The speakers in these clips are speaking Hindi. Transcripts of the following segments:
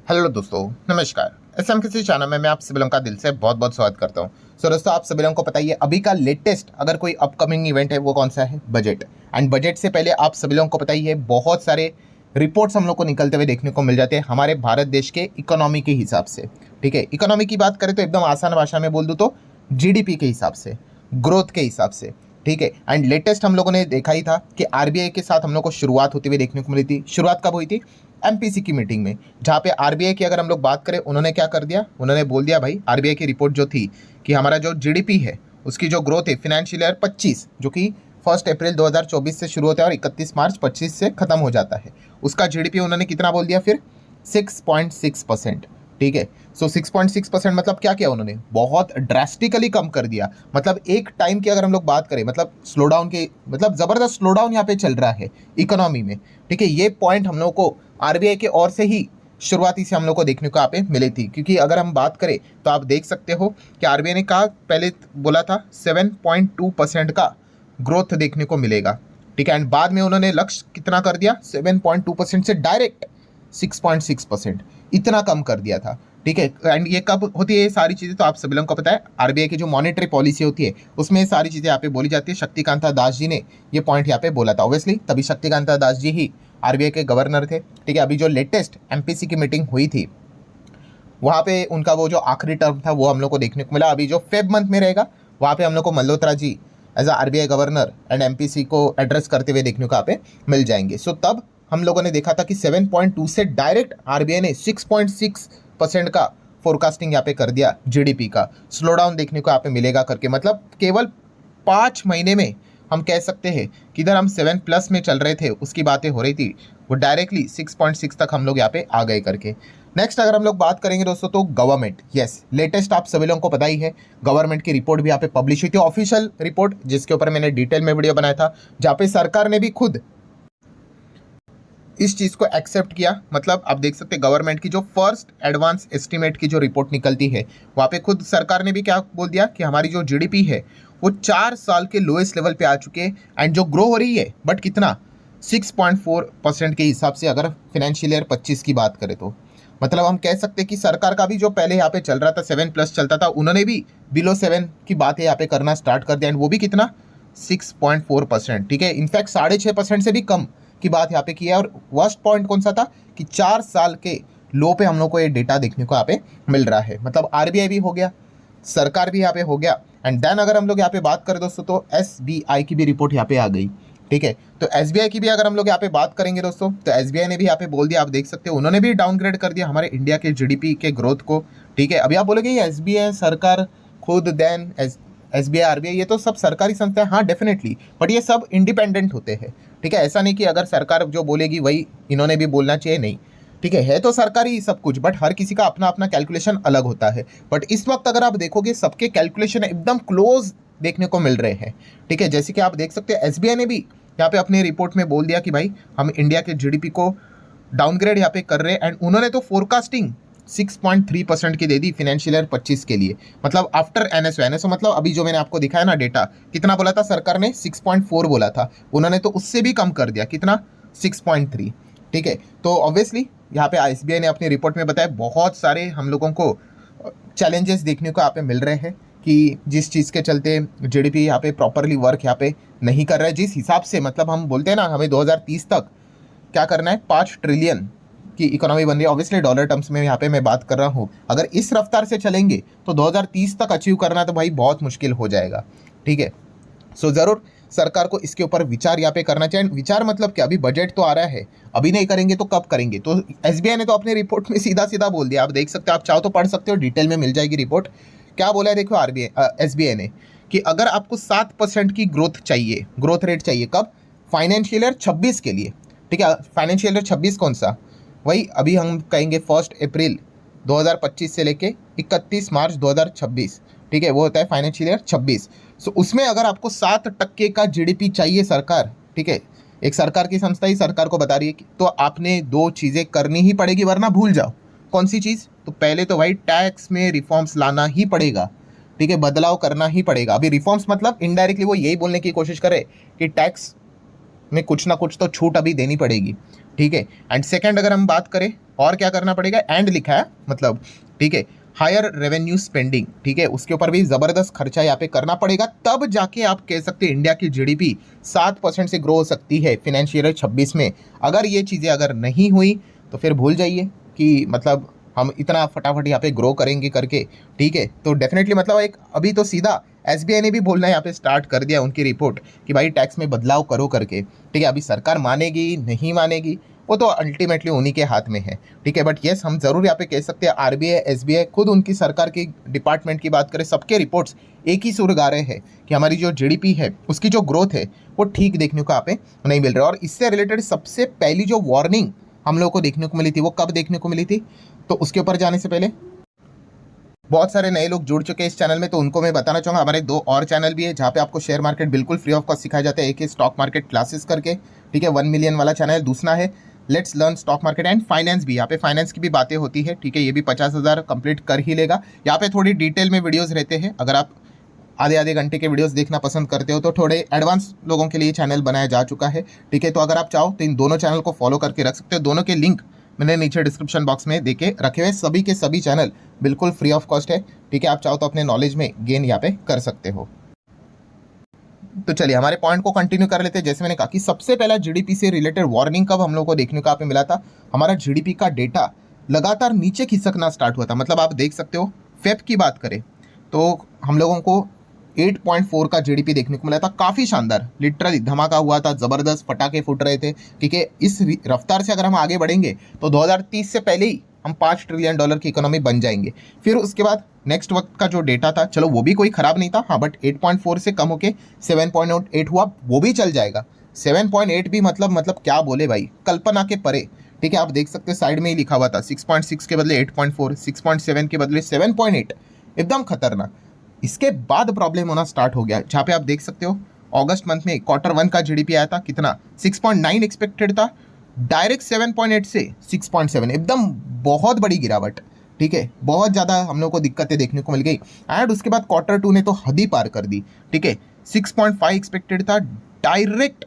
हेलो दोस्तों, नमस्कार। एसएम किसी चैनल में मैं आप सभी लोगों का दिल से बहुत बहुत स्वागत करता हूं। सो दोस्तों, आप सभी लोगों को पता ही है अभी का लेटेस्ट अगर कोई अपकमिंग इवेंट है वो कौन सा है, बजट। एंड बजट से पहले आप सभी लोगों को पता ही है बहुत सारे रिपोर्ट्स हम लोग को निकलते हुए देखने को मिल जाते हैं हमारे भारत देश के इकोनॉमी के हिसाब से। ठीक है, इकोनॉमी की बात करें तो एकदम आसान भाषा में बोल दूँ तो जीडीपी के हिसाब से, ग्रोथ के हिसाब से। ठीक है, एंड लेटेस्ट हम लोगों ने देखा ही था कि आरबीआई के साथ हम लोग को शुरुआत होती हुई देखने को मिली थी। शुरुआत कब हुई थी? एमपीसी की मीटिंग में, जहाँ पे आरबीआई की अगर हम लोग बात करें, उन्होंने क्या कर दिया, उन्होंने बोल दिया भाई, आरबीआई की रिपोर्ट जो थी कि हमारा जो जीडीपी है उसकी जो ग्रोथ है फाइनेंशियल ईयर 25, जो कि 1 अप्रैल 2024 से शुरू होता है और 31 मार्च 25 से खत्म हो जाता है, उसका जीडीपी उन्होंने कितना बोल दिया फिर? 6.6%। ठीक है, सो 6.6% मतलब क्या किया उन्होंने? बहुत ड्रास्टिकली कम कर दिया। मतलब एक टाइम की अगर हम लोग बात करें, मतलब स्लो डाउन के, मतलब ज़बरदस्त स्लो डाउन यहाँ पे चल रहा है इकोनॉमी में। ठीक है, ये पॉइंट हम लोग को आरबीआई के ओर से ही शुरुआती से हम लोग को देखने को यहाँ पे मिली थी। क्योंकि अगर हम बात करें तो आप देख सकते हो कि आरबीआई ने कहा, पहले बोला था 7.2% का ग्रोथ देखने को मिलेगा। ठीक है, एंड बाद में उन्होंने लक्ष्य कितना कर दिया? 7.2% से डायरेक्ट 6.6%, इतना कम कर दिया था। ठीक है, एंड ये कब होती है ये सारी चीज़ें? तो आप सभी लोगों को पता है आरबीआई की जो मॉनेटरी पॉलिसी होती है उसमें सारी चीज़ें यहाँ पे बोली जाती है। शक्तिकांता दास जी ने ये पॉइंट यहाँ पे बोला था। ऑब्वियसली तभी शक्तिकांता दास जी ही आरबीआई के गवर्नर थे। ठीक है, अभी जो लेटेस्ट एमपीसी की मीटिंग हुई थी वहाँ पे उनका वो जो आखिरी टर्म था वो हम लोग को देखने को मिला। अभी जो फेब मंथ में रहेगा वहाँ पे हम लोग को Malhotra ji as a RBI governor and MPC को एड्रेस करते हुए देखने को यहाँ पे मिल जाएंगे। सो तब हम लोगों ने देखा था कि 7.2 से डायरेक्ट आरबीआई ने 6.6% का फोरकास्टिंग यहाँ पे कर दिया जीडीपी का। स्लो डाउन देखने को यहाँ पे मिलेगा करके, मतलब केवल 5 महीने में हम कह सकते हैं कि इधर हम 7+ में चल रहे थे, उसकी बातें हो रही थी, वो डायरेक्टली 6.6 तक हम लोग यहाँ पे आ गए करके। नेक्स्ट अगर हम लोग बात करेंगे दोस्तों तो गवर्नमेंट, यस, लेटेस्ट आप सभी लोगों को पता ही है गवर्नमेंट की रिपोर्ट भी यहाँ पे पब्लिश हुई थी, ऑफिशियल रिपोर्ट, जिसके ऊपर मैंने डिटेल में वीडियो बनाया था, जहाँ पे सरकार ने भी खुद इस चीज़ को एक्सेप्ट किया। मतलब आप देख सकते हैं गवर्नमेंट की जो फर्स्ट एडवांस एस्टिमेट की जो रिपोर्ट निकलती है वहाँ पे खुद सरकार ने भी क्या बोल दिया कि हमारी जो जीडीपी है वो 4 साल के लोएस्ट लेवल पे आ चुके हैं, एंड जो ग्रो हो रही है बट कितना? 6.4% के हिसाब से अगर फाइनेंशियल ईयर 25 की बात करें तो मतलब हम कह सकते हैं कि सरकार का भी जो पहले यहाँ पे चल रहा था 7+ चलता था, उन्होंने भी बिलो 7 की बातें यहाँ पे करना स्टार्ट कर दिया, एंड वो भी कितना? 6.4%। ठीक है, इनफैक्ट 6.5% से भी कम की बात यहाँ पे की है। और वर्स्ट पॉइंट कौन सा था कि 4 साल के लो पे हम लोग को ये डेटा देखने को यहाँ पे मिल रहा है। मतलब आरबीआई भी हो गया, सरकार भी यहाँ पे हो गया, एंड देन अगर हम लोग यहाँ पे बात करें दोस्तों तो एसबीआई की भी रिपोर्ट यहाँ पे आ गई। ठीक है, तो एसबीआई की भी अगर हम लोग यहाँ पे बात करेंगे दोस्तों तो एसबीआई ने भी यहाँ पे बोल दिया, आप देख सकते हो उन्होंने भी डाउनग्रेड कर दिया हमारे इंडिया के जीडीपी के ग्रोथ को। ठीक है, अभी आप बोलोगे ये एसबीआई सरकार खुद, देन एसबीआई, आरबीआई, ये तो सब सरकारी संस्था है। हाँ डेफिनेटली, बट ये सब इंडिपेंडेंट होते हैं। ठीक है, ऐसा नहीं कि अगर सरकार जो बोलेगी वही इन्होंने भी बोलना चाहिए, नहीं। ठीक है तो सरकारी सब कुछ, बट हर किसी का अपना अपना कैलकुलेशन अलग होता है। बट इस वक्त अगर आप देखोगे सबके कैलकुलेशन एकदम क्लोज देखने को मिल रहे हैं। ठीक है, जैसे कि आप देख सकते हैं एसबीआई ने भी यहाँ पे अपनी रिपोर्ट में बोल दिया कि भाई हम इंडिया के जीडीपी को डाउनग्रेड यहाँ पे कर रहे हैं, एंड उन्होंने तो फोरकास्टिंग 6.3% की दे दी फाइनेंशियल ईयर 25 के लिए। मतलब आफ्टर एनएसओ मतलब अभी जो मैंने आपको दिखाया ना डेटा, कितना बोला था सरकार ने? 6.4 बोला था, उन्होंने तो उससे भी कम कर दिया, कितना? 6.3। ठीक है, तो ऑब्वियसली यहाँ पे एसबीआई ने अपनी रिपोर्ट में बताया बहुत सारे हम लोगों को चैलेंजेस देखने को यहाँ पे मिल रहे हैं कि जिस चीज़ के चलते जीडीपी यहाँ पे प्रॉपरली वर्क यहाँ पे नहीं कर रहा है जिस हिसाब से। मतलब हम बोलते हैं ना हमें 2030 तक क्या करना है, 5 ट्रिलियन की इकोनॉमी बन रही है। ऑब्वियसली डॉलर टर्म्स में यहाँ पे मैं बात कर रहा हूँ, अगर इस रफ्तार से चलेंगे तो 2030 तक अचीव करना तो भाई बहुत मुश्किल हो जाएगा। ठीक है, सो ज़रूर सरकार को इसके ऊपर विचार यहाँ पे करना चाहिए। विचार मतलब क्या? अभी बजट तो आ रहा है, अभी नहीं करेंगे तो कब करेंगे? तो एसबीआई ने तो अपनी रिपोर्ट में सीधा सीधा बोल दिया, आप देख सकते हो, आप चाहो तो पढ़ सकते हो, डिटेल में मिल जाएगी रिपोर्ट। क्या बोला है देखो आरबीआई एसबीआई ने कि अगर आपको 7% की ग्रोथ चाहिए, ग्रोथ रेट चाहिए, कब? फाइनेंशियल ईयर 26 के लिए। ठीक है, फाइनेंशियल ईयर 26 कौन सा? वही अभी हम कहेंगे 1 अप्रैल 2025 से लेके 31 मार्च 2026। ठीक है, वो होता है फाइनेंशियल ईयर 26। सो उसमें अगर आपको 7% का जीडीपी चाहिए सरकार, ठीक है, एक सरकार की संस्था ही सरकार को बता रही है तो आपने 2 चीज़ें करनी ही पड़ेगी, वरना भूल जाओ। कौन सी चीज़? तो पहले तो भाई टैक्स में रिफॉर्म्स लाना ही पड़ेगा। ठीक है, बदलाव करना ही पड़ेगा। अभी रिफॉर्म्स मतलब इनडायरेक्टली वो यही बोलने की कोशिश करे कि टैक्स में कुछ ना कुछ तो छूट अभी देनी पड़ेगी। ठीक है, एंड सेकंड अगर हम बात करें और क्या करना पड़ेगा, एंड लिखा है मतलब, ठीक है, हायर रेवेन्यू स्पेंडिंग, ठीक है, उसके ऊपर भी जबरदस्त खर्चा यहाँ पे करना पड़ेगा, तब जाके आप कह सकते हैं इंडिया की जीडीपी 7% से ग्रो हो सकती है फाइनेंशियल ईयर 26 में। अगर ये चीज़ें अगर नहीं हुई तो फिर भूल जाइए कि मतलब हम इतना फटाफट यहाँ पे ग्रो करेंगे करके, ठीक है। तो डेफिनेटली मतलब एक अभी तो सीधा एसबीआई ने भी बोलना यहाँ पे स्टार्ट कर दिया उनकी रिपोर्ट कि भाई टैक्स में बदलाव करो करके, ठीक है। अभी सरकार मानेगी नहीं मानेगी वो तो अल्टीमेटली उन्हीं के हाथ में है, ठीक है। बट येस, हम जरूर यहाँ पे कह सकते हैं आरबीआई एसबीआई खुद उनकी सरकार की डिपार्टमेंट की बात करें, सबके रिपोर्ट्स एक ही सुर गा रहे हैं कि हमारी जो जीडीपी है उसकी जो ग्रोथ है वो ठीक देखने को यहाँ पे नहीं मिल रहा। और इससे रिलेटेड सबसे पहली जो वार्निंग हम लोगों को देखने को मिली थी वो कब देखने को मिली थी, तो उसके ऊपर जाने से पहले बहुत सारे नए लोग जुड़ चुके हैं इस चैनल में, तो उनको मैं बताना चाहूँगा हमारे 2 और चैनल भी है जहाँ पे आपको शेयर मार्केट बिल्कुल फ्री ऑफ कॉस्ट सिखाया जाता है। एक है स्टॉक मार्केट क्लासेस करके, ठीक है, 1 मिलियन वाला चैनल है। दूसरा है let's learn stock market and finance भी, यहाँ पे फाइनेंस की भी बातें होती है, ठीक है। ये भी 50,000 कंप्लीट कर ही लेगा। यहाँ पे थोड़ी डिटेल में वीडियोज़ रहते हैं, अगर आप आधे आधे घंटे के वीडियोस देखना पसंद करते हो तो थोड़े एडवांस लोगों के लिए चैनल बनाया जा चुका है, ठीक है। तो अगर आप चाहो तो इन दोनों चैनल को फॉलो करके रख सकते हो। दोनों के लिंक मैंने नीचे डिस्क्रिप्शन बॉक्स में देके रखे हुए, सभी के सभी चैनल बिल्कुल फ्री ऑफ कॉस्ट है, ठीक है। आप चाहो तो अपने नॉलेज में गेन यहाँ पे कर सकते हो। तो चलिए हमारे पॉइंट को कंटिन्यू कर लेते हैं। जैसे मैंने कहा कि सबसे पहला जीडीपी से रिलेटेड वार्निंग कब हम लोग को देखने को यहाँ पे मिला था, हमारा जीडीपी का डेटा लगातार नीचे खिसकना स्टार्ट हुआ था। मतलब आप देख सकते हो फेब की बात करें तो हम लोगों को 8.4 का जीडीपी देखने को मिला था, काफ़ी शानदार, लिटरली धमाका हुआ था, ज़बरदस्त पटाखे फूट रहे थे, ठीक है। इस रफ्तार से अगर हम आगे बढ़ेंगे तो 2030 से पहले ही हम $5 ट्रिलियन की इकोनॉमी बन जाएंगे। फिर उसके बाद नेक्स्ट वक्त का जो डेटा था, चलो वो भी कोई ख़राब नहीं था, हाँ, बट 8.4 से कम होके 7.8 हुआ, वो भी चल जाएगा। 7.8 भी मतलब क्या बोले भाई, कल्पना के परे, ठीक है। आप देख सकते हैं साइड में ही लिखा हुआ था 6.6 के बदले 8.4, 6.7 के बदले 7.8, एकदम खतरनाक। इसके बाद प्रॉब्लम होना स्टार्ट हो गया, जहाँ पे आप देख सकते हो अगस्त मंथ में Q1 का जीडीपी आया था कितना, 6.9 एक्सपेक्टेड था, डायरेक्ट 7.8 से 6.7, एकदम बहुत बड़ी गिरावट, ठीक है। बहुत ज़्यादा हम लोग को दिक्कतें देखने को मिल गई। एंड उसके बाद Q2 ने तो हद ही पार कर दी, ठीक है। 6.5 एक्सपेक्टेड था, डायरेक्ट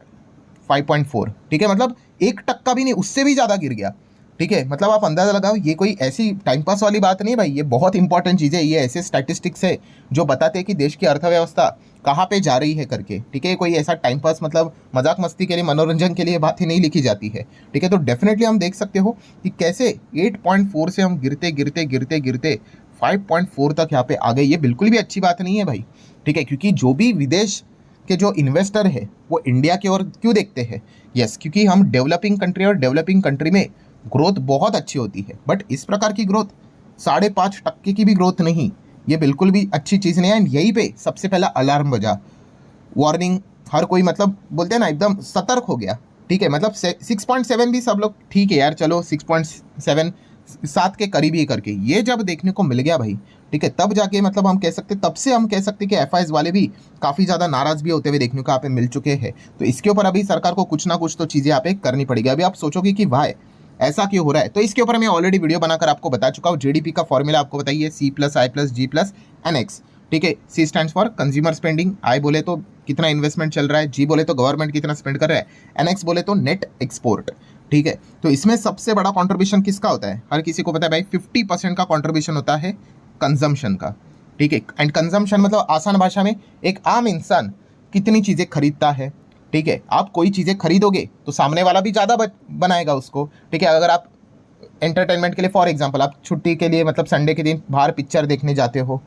5.4, ठीक है। मतलब 1% भी नहीं, उससे भी ज़्यादा गिर गया, ठीक है। मतलब आप अंदाज़ा लगाओ, ये कोई ऐसी टाइम पास वाली बात नहीं भाई, ये बहुत इंपॉर्टेंट चीज़ है। ये ऐसे स्टैटिस्टिक्स है जो बताते हैं कि देश की अर्थव्यवस्था कहाँ पे जा रही है करके, ठीक है। कोई ऐसा टाइम पास मतलब मजाक मस्ती के लिए, मनोरंजन के लिए बात ही नहीं लिखी जाती है, ठीक है। तो डेफिनेटली हम देख सकते हो कि कैसे 8.4 से हम गिरते गिरते गिरते गिरते 5.4 तक यहाँ पे आ गए। ये बिल्कुल भी अच्छी बात नहीं है भाई, ठीक है। क्योंकि जो भी विदेश के जो इन्वेस्टर है वो इंडिया की ओर क्यों देखते हैं, यस, क्योंकि हम डेवलपिंग कंट्री, और डेवलपिंग कंट्री में ग्रोथ बहुत अच्छी होती है। बट इस प्रकार की ग्रोथ 5.5% की भी ग्रोथ नहीं, ये बिल्कुल भी अच्छी चीज़ नहीं है। एंड यहीं पे सबसे पहला अलार्म बजा, वार्निंग, हर कोई मतलब बोलते हैं ना एकदम सतर्क हो गया, ठीक है। मतलब 6.7 भी सब लोग ठीक है यार, चलो 6.7 7 के करीब ही करके, ये जब देखने को मिल गया भाई, ठीक है, तब जाके मतलब हम कह सकते, तब से हम कह सकते कि एफआईज वाले भी काफ़ी ज़्यादा नाराज भी होते हुए देखने को यहाँ पे मिल चुके हैं। तो इसके ऊपर अभी सरकार को कुछ ना कुछ तो चीज़ें यहाँ पे करनी पड़ेगी। अभी आप सोचोगे कि भाई ऐसा क्यों हो रहा है, तो इसके ऊपर मैं ऑलरेडी वीडियो बनाकर आपको बता चुका हूँ। जीडीपी का फॉर्मूला आपको बताइए C+I+G+ NX, ठीक है। C stands for consumer spending, I बोले तो कितना इन्वेस्टमेंट चल रहा है, G बोले तो गवर्नमेंट कितना स्पेंड कर रहा है, NX बोले तो नेट एक्सपोर्ट, ठीक है। तो इसमें सबसे बड़ा कॉन्ट्रीब्यूशन किसका होता है, हर किसी को पता है भाई, 50% का कॉन्ट्रीब्यूशन होता है कंजम्पशन का, ठीक है। एंड कंजम्पशन मतलब आसान भाषा में एक आम इंसान कितनी चीज़ें खरीदता है, ठीक है। आप कोई चीज़ें खरीदोगे तो सामने वाला भी ज़्यादा बनाएगा उसको, ठीक है। अगर आप एंटरटेनमेंट के लिए, फॉर एग्जांपल, आप छुट्टी के लिए मतलब संडे के दिन बाहर पिक्चर देखने जाते हो,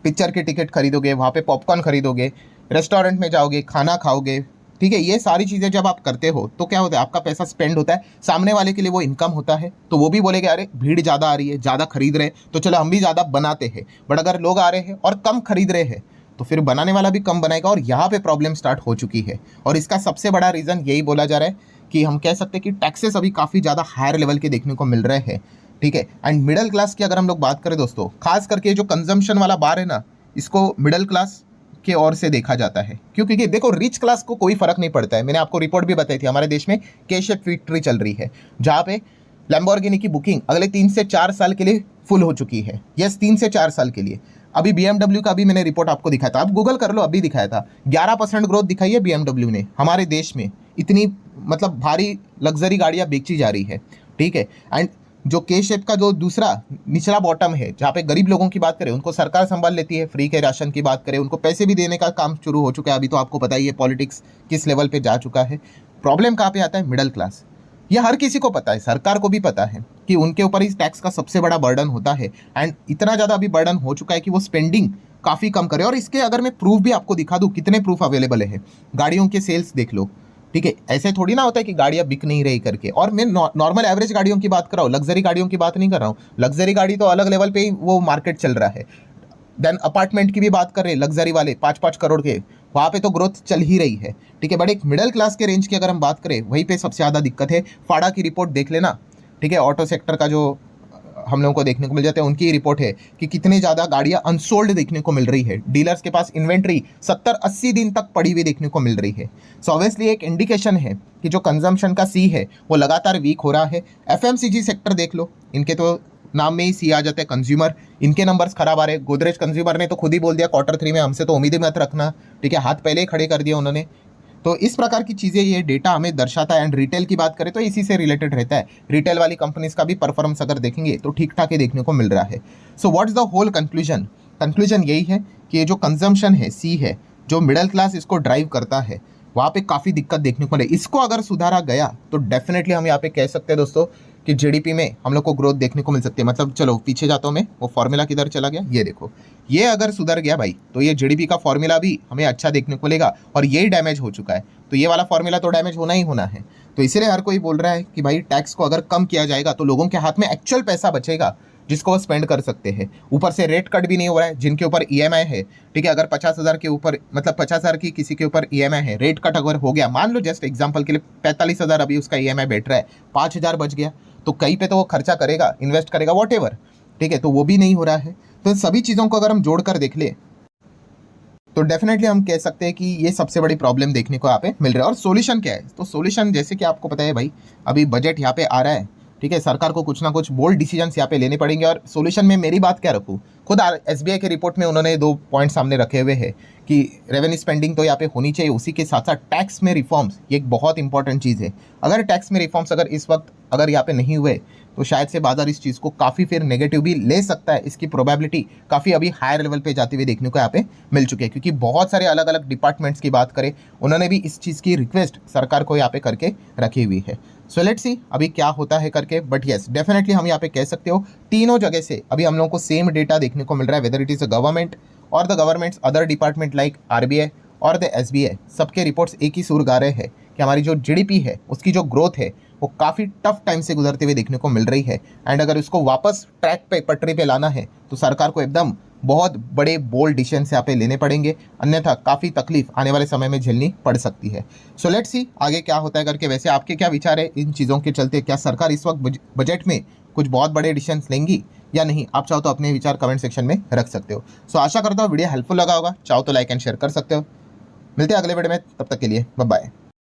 पिक्चर की टिकट खरीदोगे, वहाँ पे पॉपकॉर्न खरीदोगे, रेस्टोरेंट में जाओगे, खाना खाओगे, ठीक है। ये सारी चीज़ें जब आप करते हो तो क्या होता है, आपका पैसा स्पेंड होता है, सामने वाले के लिए वो इनकम होता है, तो वो भी बोलेगा अरे भीड़ ज़्यादा आ रही है, ज़्यादा खरीद रहे हैं, तो चलो हम भी ज़्यादा बनाते हैं। बट अगर लोग आ रहे हैं और कम खरीद रहे हैं तो फिर बनाने वाला भी कम बनाएगा, और यहाँ पे प्रॉब्लम स्टार्ट हो चुकी है। और इसका सबसे बड़ा रीज़न यही बोला जा रहा है कि हम कह सकते हैं कि टैक्सेस अभी काफ़ी ज़्यादा हायर लेवल के देखने को मिल रहे हैं, ठीक है। एंड मिडिल क्लास की अगर हम लोग बात करें दोस्तों, खास करके जो कंजम्पशन वाला बार है ना, इसको मिडिल क्लास के ओर से देखा जाता है। क्यों, क्योंकि देखो रिच क्लास को कोई फर्क नहीं पड़ता है। मैंने आपको रिपोर्ट भी बताई थी, हमारे देश में के-शेप फैक्ट्री चल रही है जहाँ पे लैम्बोर्गिनी की बुकिंग अगले 3 से 4 साल के लिए फुल हो चुकी है। यस, 3 से 4 साल के लिए। अभी BMW का भी मैंने रिपोर्ट आपको दिखाया था, आप गूगल कर लो, अभी दिखाया था 11% ग्रोथ दिखाई है BMW ने हमारे देश में। इतनी मतलब भारी लग्जरी गाड़ियाँ बेची जा रही है, ठीक है। एंड जो के शेप का जो दूसरा निचला बॉटम है, जहाँ पे गरीब लोगों की बात करें उनको सरकार संभाल लेती है, फ्री के राशन की बात करें उनको पैसे भी देने का काम शुरू हो चुका है। अभी तो आपको पता ही है पॉलिटिक्स किस लेवल पे जा चुका है। प्रॉब्लम कहाँ पे आता है? Middle class. ये हर किसी को पता है, सरकार को भी पता है कि उनके ऊपर इस टैक्स का सबसे बड़ा बर्डन होता है। एंड इतना ज़्यादा अभी बर्डन हो चुका है कि वो स्पेंडिंग काफ़ी कम करे। और इसके अगर मैं प्रूफ भी आपको दिखा दूँ, कितने प्रूफ अवेलेबल है, गाड़ियों के सेल्स देख लो, ठीक है। ऐसे थोड़ी ना होता है कि गाड़ियाँ बिक नहीं रही करके। और मैं नॉर्मल एवरेज गाड़ियों की बात कर रहा हूँ, लग्जरी गाड़ियों की बात नहीं कर रहा हूँ। लग्जरी गाड़ी तो अलग लेवल पे ही वो मार्केट चल रहा है। देन अपार्टमेंट की भी बात कर रहे हैं, लग्जरी वाले 5-5 करोड़ के, वहाँ पे तो ग्रोथ चल ही रही है, ठीक है। बट एक मिडिल क्लास के रेंज की अगर हम बात करें, वहीं पे सबसे ज़्यादा दिक्कत है। फाड़ा की रिपोर्ट देख लेना, ठीक है। ऑटो सेक्टर का जो हम लोगों को देखने को मिल जाता है, उनकी रिपोर्ट है कि कितनी ज़्यादा गाड़ियाँ अनसोल्ड देखने को मिल रही है। डीलर्स के पास इन्वेंट्री 70-80 दिन तक पड़ी हुई देखने को मिल रही है। सो ऑब्वियसली एक इंडिकेशन है कि जो कंजम्पशन का सी है वो लगातार वीक हो रहा है। एफएमसीजी सेक्टर देख लो, इनके तो नाम में ही सी आ जाता है कंज्यूमर, इनके नंबर्स खराब आ रहे हैं। गोदरेज कंज्यूमर ने तो खुद ही बोल दिया Q3 में हमसे तो उम्मीद ही मत रखना, ठीक है। हाथ पहले ही खड़े कर दिए उन्होंने। तो इस प्रकार की चीज़ें ये डेटा हमें दर्शाता है। एंड रिटेल की बात करें तो इसी से रिलेटेड रहता है। रिटेल वाली कंपनीज का भी परफॉर्मेंस अगर देखेंगे तो ठीक ठाक ही देखने को मिल रहा है। So what's the whole conclusion? Conclusion यही है कि ये जो कंजम्पशन है, सी है, जो मिडिल क्लास इसको ड्राइव करता है, वहाँ पे काफ़ी दिक्कत देखने को मिले। इसको अगर सुधारा गया तो डेफिनेटली हम यहाँ पे कह सकते हैं दोस्तों कि जीडीपी में हम लोग को ग्रोथ देखने को मिल सकती है। मतलब चलो पीछे जाता हूँ मैं, वो फॉर्मूला किधर चला गया, ये देखो। ये अगर सुधर गया भाई तो ये जीडीपी का फॉर्मूला भी हमें अच्छा देखने को मिलेगा। और यही डैमेज हो चुका है, तो ये वाला फॉर्मूला तो डैमेज होना ही होना है। तो इसीलिए हर कोई बोल रहा है कि भाई टैक्स को अगर कम किया जाएगा तो लोगों के हाथ में एक्चुअल पैसा बचेगा जिसको वो स्पेंड कर सकते हैं। ऊपर से रेट कट भी नहीं हो रहा है जिनके ऊपर ईएमआई है, ठीक है। अगर 50,000 के ऊपर, मतलब 50,000 की किसी के ऊपर ईएमआई है, रेट कट अगर हो गया, मान लो जस्ट एग्जांपल के लिए 45,000 अभी उसका ईएमआई बैठ रहा है, 5,000 बच गया, तो कहीं पे तो वो खर्चा करेगा, इन्वेस्ट करेगा, वॉटेवर, ठीक है। तो वो भी नहीं हो रहा है। तो सभी चीज़ों को अगर हम जोड़कर देख ले तो डेफिनेटली हम कह सकते हैं कि ये सबसे बड़ी प्रॉब्लम देखने को यहाँ पे मिल रहा है। और सोल्यूशन क्या है? तो सोल्यूशन जैसे कि आपको पता है भाई, अभी बजट यहाँ पे आ रहा है, ठीक है। सरकार को कुछ ना कुछ बोल्ड डिसीजंस यहाँ पे लेने पड़ेंगे। और सोल्यूशन में मेरी बात क्या रखूँ, खुद एसबीआई के रिपोर्ट में उन्होंने 2 पॉइंट सामने रखे हुए हैं कि रेवेन्यू स्पेंडिंग तो यहाँ पे होनी चाहिए, उसी के साथ साथ टैक्स में रिफॉर्म्स, ये एक बहुत इंपॉर्टेंट चीज़ है। अगर टैक्स में रिफॉर्म्स अगर इस वक्त अगर यहाँ पे नहीं हुए तो शायद से बाजार इस चीज़ को काफ़ी फिर नेगेटिव भी ले सकता है। इसकी प्रोबेबिलिटी काफ़ी अभी हायर लेवल पे जाते हुए देखने को यहाँ पे मिल चुके हैं, क्योंकि बहुत सारे अलग अलग डिपार्टमेंट्स की बात करें, उन्होंने भी इस चीज़ की रिक्वेस्ट सरकार को यहाँ पे करके रखी हुई है। सो लेट्स सी अभी क्या होता है करके। बट येस, डेफिनेटली हम यहाँ पे कह सकते हो तीनों जगह से अभी हम लोगों को सेम डेटा देखने को मिल रहा है, whether it is a government और the government's other department like RBI और द एसबीआई। सबके रिपोर्ट्स एक ही सुर गा रहे हैं कि हमारी जो जीडीपी है, उसकी जो ग्रोथ है, वो काफ़ी टफ टाइम से गुजरते हुए देखने को मिल रही है। एंड अगर उसको वापस ट्रैक पे, पटरी पे लाना है तो सरकार को एकदम बहुत बड़े बोल्ड डिसीजन यहाँ पे लेने पड़ेंगे, अन्यथा काफ़ी तकलीफ आने वाले समय में झेलनी पड़ सकती है। सो लेट्स सी आगे क्या होता है करके। वैसे आपके क्या विचार है इन चीज़ों के चलते? क्या सरकार इस वक्त बजट में कुछ बहुत बड़े डिसीजन लेंगी या नहीं? आप चाहो तो अपने विचार कमेंट सेक्शन में रख सकते हो। सो आशा करता हूँ वीडियो हेल्पफुल लगा होगा, चाहो तो लाइक एंड शेयर कर सकते हो। मिलते हैं अगले वीडियो में, तब तक के लिए बाय बाय।